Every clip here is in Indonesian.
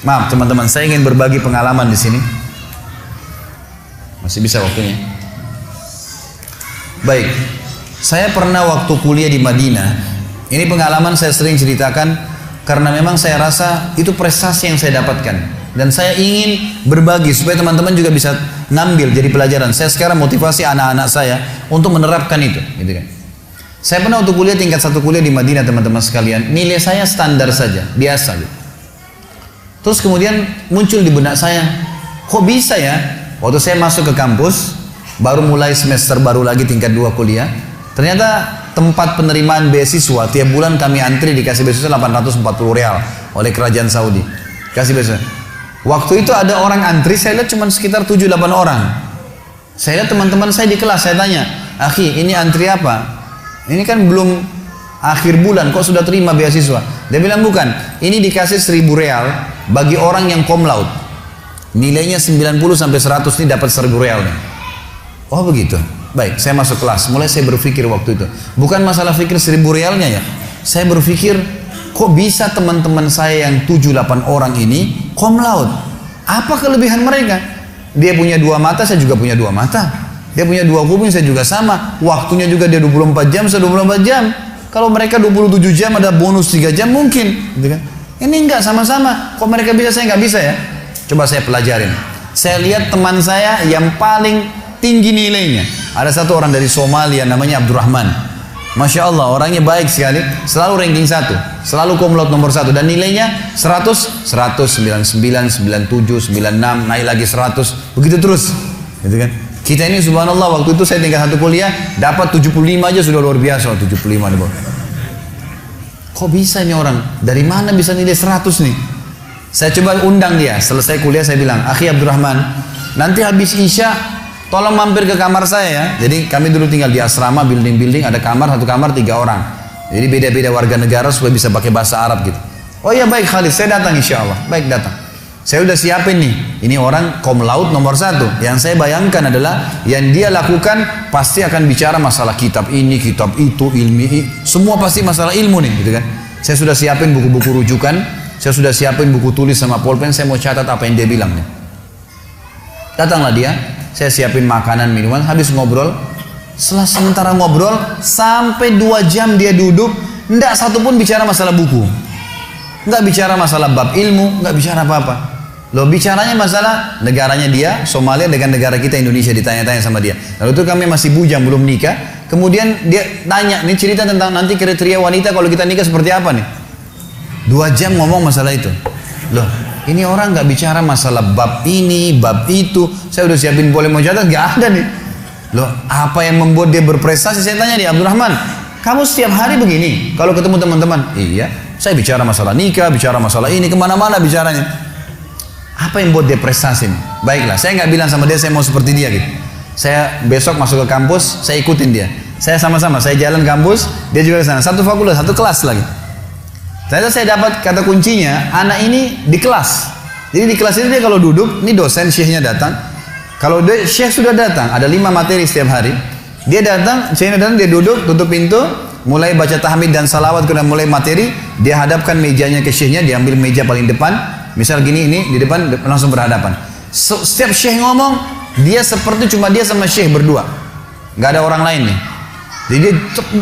Maaf teman-teman, saya ingin berbagi pengalaman di sini. Masih bisa waktunya? Baik, saya pernah waktu kuliah di Madinah. Ini pengalaman saya sering ceritakan karena memang saya rasa itu prestasi yang saya dapatkan. Dan saya ingin berbagi supaya teman-teman juga bisa ngambil jadi pelajaran. Saya sekarang motivasi anak-anak saya untuk menerapkan itu, gitu kan. Saya pernah waktu kuliah tingkat 1 kuliah di Madinah teman-teman sekalian. Nilai saya standar saja, biasa gitu. Terus kemudian muncul di benak saya, kok bisa ya? Waktu saya masuk ke kampus, baru mulai semester baru lagi tingkat 2 kuliah, ternyata tempat penerimaan beasiswa tiap bulan kami antri dikasih beasiswa 840 rial oleh kerajaan Saudi. Kasih beasiswa. Waktu itu ada orang antri, saya lihat cuma sekitar 7-8 orang. Saya lihat teman-teman saya di kelas, saya tanya, "Akhi, ini antri apa? Ini kan belum akhir bulan, kok sudah terima beasiswa?" Dia bilang, "Bukan, ini dikasih 1000 rial bagi orang yang cum laude. Nilainya 90 sampai 100 ini dapat 1000 rial." Oh begitu. Baik, saya masuk kelas. Mulai saya berpikir waktu itu, bukan masalah pikir 1000 rialnya ya. Saya berpikir, kok bisa teman-teman saya yang 7-8 orang ini cum laude? Apa kelebihan mereka? Dia punya 2 mata, saya juga punya 2 mata. Dia punya 2 kuping, saya juga sama. Waktunya juga dia 24 jam, saya 24 jam. Kalau mereka 27 jam ada bonus 3 jam mungkin, gitu kan? Ini enggak sama-sama. Kok mereka bisa, saya enggak bisa ya? Coba saya pelajarin. Saya lihat teman saya yang paling tinggi nilainya. Ada satu orang dari Somalia namanya Abdurrahman. Masya Allah, orangnya baik sekali. Selalu ranking 1, selalu cum laude nomor 1. Dan nilainya 100, 100, 99, 97, 96, naik lagi 100. Begitu terus, gitu kan? Kita ini subhanallah waktu itu saya tingkat 1 kuliah dapat 75 aja sudah luar biasa. 75 di bawah. Kok bisa ini orang? Dari mana bisa nilai 100 nih? Saya coba undang dia. Selesai kuliah saya bilang, "Akhi Abdurrahman, nanti habis Isya tolong mampir ke kamar saya ya." Jadi kami dulu tinggal di asrama, building-building, ada kamar, 1 kamar 3 orang. Jadi beda-beda warga negara supaya bisa pakai bahasa Arab gitu. "Oh iya baik Khalid, saya datang insya Allah." Baik, datang. Saya udah siapin nih, ini orang cum laude nomor 1. Yang saya bayangkan adalah yang dia lakukan pasti akan bicara masalah kitab ini, kitab itu, ilmi, semua pasti masalah ilmu nih, gitu kan. Saya sudah siapin buku-buku rujukan, saya sudah siapin buku tulis sama pulpen, saya mau catat apa yang dia bilang nih. Datanglah dia, saya siapin makanan, minuman, habis ngobrol. Setelah sementara ngobrol, sampai 2 jam dia duduk, enggak satupun bicara masalah buku. Enggak bicara masalah bab ilmu, enggak bicara apa-apa. Loh, bicaranya masalah negaranya dia, Somalia dengan negara kita Indonesia, ditanya-tanya sama dia. Lalu itu kami masih bujang, belum nikah. Kemudian dia tanya, ini cerita tentang nanti kriteria wanita kalau kita nikah seperti apa nih. 2 jam ngomong masalah itu. Loh, ini orang nggak bicara masalah bab ini, bab itu. Saya udah siapin boleh mau catat, nggak ada nih. Loh, apa yang membuat dia berprestasi? Saya tanya dia, "Abdurrahman, kamu setiap hari begini kalau ketemu teman-teman?" "Iya, saya bicara masalah nikah, bicara masalah ini, kemana-mana bicaranya." Apa yang buat dia prestasi nih? Baiklah, saya nggak bilang sama dia saya mau seperti dia gitu. Saya besok masuk ke kampus, saya ikutin dia. Saya sama-sama, saya jalan kampus, dia juga ke sana. 1 fakultas, 1 kelas lagi. Ternyata saya dapat kata kuncinya, anak ini di kelas. Jadi di kelas ini dia kalau duduk, ini dosen syekhnya datang. Kalau syekh sudah datang, ada 5 materi setiap hari. Dia datang, syekhnya datang, dia duduk, tutup pintu, mulai baca tahmid dan salawat, kemudian mulai materi. Dia hadapkan mejanya ke syekhnya, dia ambil meja paling depan. Misal gini, ini di depan langsung berhadapan. Setiap syekh ngomong, dia seperti cuma dia sama syekh berdua, nggak ada orang lain nih. Jadi dia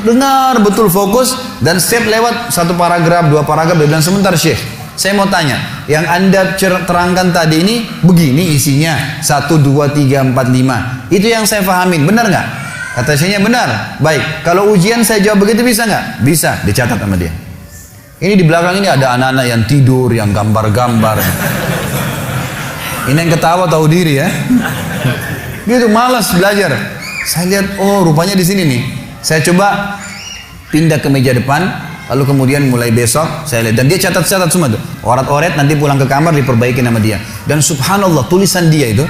dengar betul fokus, dan setiap lewat 1 paragraf, 2 paragraf, dia bilang, "Sebentar syekh, saya mau tanya, yang anda terangkan tadi ini begini isinya 1, 2, 3, 4, 5. Itu yang saya pahamin, benar nggak?" Kata syekhnya, "Benar." "Baik, kalau ujian saya jawab begitu bisa nggak?" "Bisa." Dicatat sama dia. Ini di belakang ini ada anak-anak yang tidur, yang gambar-gambar. Ini yang ketawa tahu diri ya. Gitu, malas belajar. Saya lihat, oh rupanya di sini nih. Saya coba pindah ke meja depan, lalu kemudian mulai besok saya lihat, dan dia catat-catat semua tuh. Orat-oret, nanti pulang ke kamar diperbaiki nama dia. Dan subhanallah, tulisan dia itu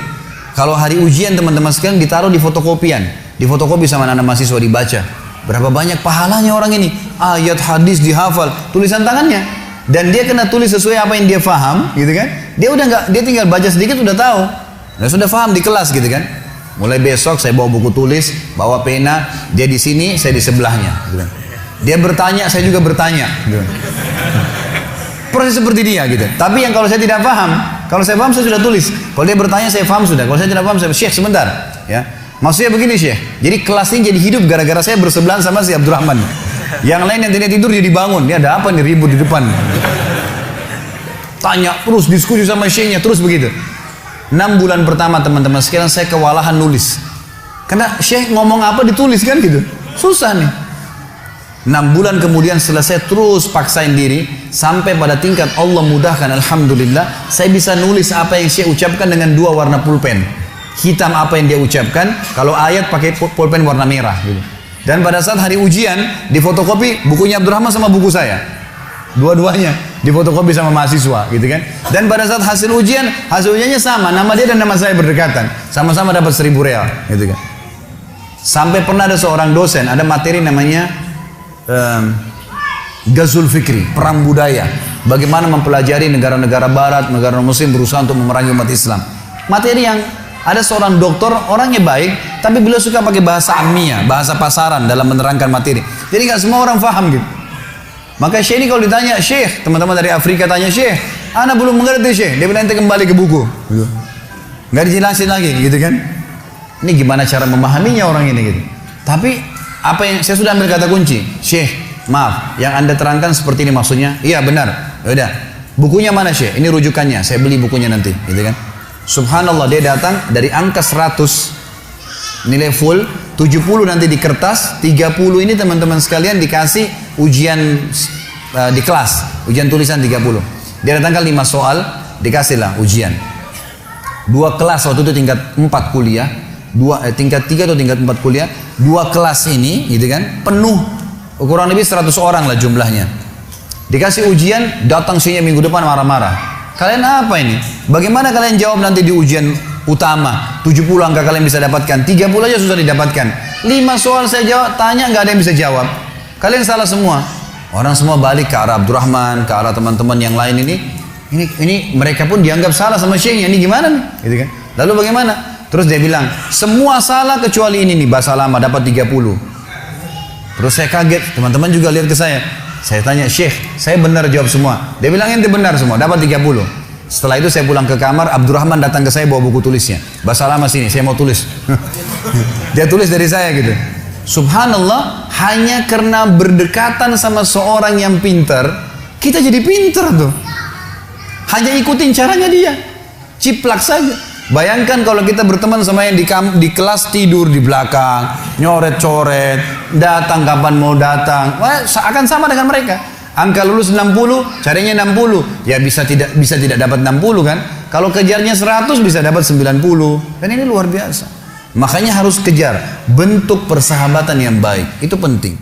kalau hari ujian teman-teman sekalian ditaruh di fotokopian. Di fotokopi sama anak-anak mahasiswa dibaca. Berapa banyak pahalanya orang ini, ayat hadis dihafal, tulisan tangannya, dan dia kena tulis sesuai apa yang dia faham, gitu kan? Dia udah nggak, dia tinggal baca sedikit udah tahu, dan sudah faham di kelas, gitu kan? Mulai besok saya bawa buku tulis, bawa pena, dia di sini, saya di sebelahnya, gitu kan? Dia bertanya, saya juga bertanya, gitu kan? persis seperti dia gitu. Tapi yang kalau saya tidak paham, kalau saya paham saya sudah tulis. Kalau dia bertanya saya paham sudah. Kalau saya tidak paham saya Syekh sebentar, ya. Maksudnya begini Syekh. Jadi kelas ini jadi hidup gara-gara saya bersebelahan sama si Abdurrahman. Yang lain yang tidak tidur jadi bangun. Dia ada apa nih ribut di depan? Tanya terus, diskusi sama Syekhnya terus begitu. 6 bulan pertama teman-teman sekalian saya kewalahan nulis. Karena Syekh ngomong apa ditulis kan gitu. Susah nih. 6 bulan kemudian setelah saya terus paksain diri sampai pada tingkat Allah mudahkan, alhamdulillah saya bisa nulis apa yang saya ucapkan dengan 2 warna pulpen. Hitam apa yang dia ucapkan, kalau ayat pakai pulpen warna merah gitu. Dan pada saat hari ujian difotokopi bukunya Abdurrahman sama buku saya. Dua-duanya difotokopi sama mahasiswa gitu kan. Dan pada saat hasil ujiannya sama, nama dia dan nama saya berdekatan. Sama-sama dapat 1.000 real gitu kan. Sampai pernah ada seorang dosen, ada materi namanya Ghazul Fikri, perang budaya, bagaimana mempelajari negara-negara barat, negara muslim berusaha untuk memerangi umat Islam. Materi yang ada seorang doktor, orangnya baik, tapi beliau suka pakai bahasa ammiah, bahasa pasaran dalam menerangkan materi. Jadi nggak semua orang paham gitu. Maka Syekh ini kalau ditanya, Syekh, teman-teman dari Afrika tanya, Syekh, ana belum mengerti Syekh. Dia bilang nanti kembali ke buku, gitu. Nggak dijelasin lagi, gitu kan? Ini gimana cara memahaminya orang ini gitu. Tapi apa yang saya sudah ambil kata kunci, Syekh, maaf, yang anda terangkan seperti ini maksudnya, iya benar, yaudah, bukunya mana Syekh? Ini rujukannya, saya beli bukunya nanti, gitu kan? Subhanallah dia datang dari angka 100 nilai full, 70 nanti di kertas, 30 ini teman-teman sekalian dikasih ujian di kelas, ujian tulisan 30. Dia datangkan 5 soal, dikasihlah ujian. 2 kelas waktu itu tingkat 4 kuliah. Tingkat 3 atau tingkat 4 kuliah, 2 kelas ini gitu kan penuh, kurang lebih 100 orang lah jumlahnya. Dikasih ujian, datang sini minggu depan marah-marah. Kalian apa ini? Bagaimana kalian jawab nanti di ujian utama? 70 angka kalian bisa dapatkan, 30 aja susah didapatkan. 5 soal saya jawab, tanya nggak ada yang bisa jawab. Kalian salah semua. Orang semua balik ke arah Abdurrahman, ke arah teman-teman yang lain ini mereka pun dianggap salah sama Syekhnya. Ini gimana nih? Gitu kan? Lalu bagaimana? Terus dia bilang, semua salah kecuali ini nih, bahasa lama dapat 30. Terus saya kaget, teman-teman juga lihat ke saya. Saya tanya, Syekh, saya benar jawab semua. Dia bilang, ente benar semua, dapat 30. Setelah itu saya pulang ke kamar, Abdurrahman datang ke saya bawa buku tulisnya. Bahasa lama sini, saya mau tulis. Dia tulis dari saya gitu. Subhanallah, hanya karena berdekatan sama seorang yang pintar, kita jadi pintar tuh. Hanya ikutin caranya dia. Ciplak saja. Bayangkan kalau kita berteman sama yang di kelas tidur di belakang, nyoret-coret, datang kapan mau datang, akan sama dengan mereka. Angka lulus 60, carinya 60, ya bisa tidak dapat 60 kan? Kalau kejarnya 100 bisa dapat 90. Dan ini luar biasa. Makanya harus kejar bentuk persahabatan yang baik, itu penting.